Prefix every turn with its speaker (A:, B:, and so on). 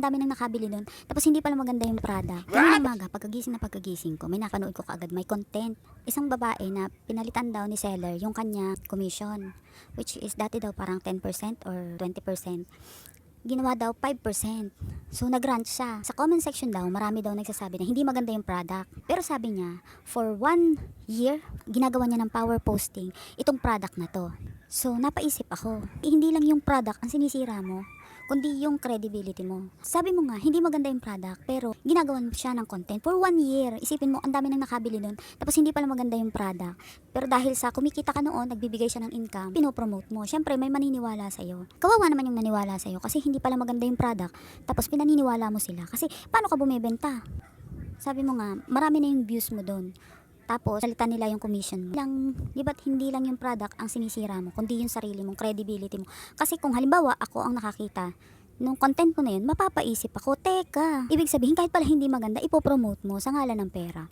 A: dami nang nakabili doon. Tapos hindi pala maganda yung product. Kanina umaga, pagkagising ko, may napanood ko kaagad, may content. Isang babae na pinalitan daw ni seller yung kanya commission, which is dati daw parang 10% or 20%. Ginawa daw 5%. So nag-rant siya. Sa comment section daw, marami daw nagsasabi na hindi maganda yung product. Pero sabi niya, for 1 year, ginagawa niya ng power posting itong product na to. So napaisip ako, hindi lang yung product ang sinisira mo, kundi yung credibility mo. Sabi mo nga, hindi maganda yung product, pero ginagawan mo siya ng content for 1 year. Isipin mo, ang dami nang nakabili doon, tapos hindi pala maganda yung product. Pero dahil sa kumikita ka noon, nagbibigay siya ng income, pinopromote mo. Siyempre, may maniniwala sa'yo. Kawawa naman yung naniwala sa'yo kasi hindi pala maganda yung product, tapos pinaniniwala mo sila. Kasi paano ka bumibenta? Sabi mo nga, marami na yung views mo doon. Tapos, salita nila yung commission mo. Di ba't hindi lang yung product ang sinisira mo, kundi yung sarili mong credibility mo. Kasi kung halimbawa, ako ang nakakita nung content ko na yun, mapapaisip ako, teka, ibig sabihin kahit pala hindi maganda, ipopromote mo sa ngalan ng pera.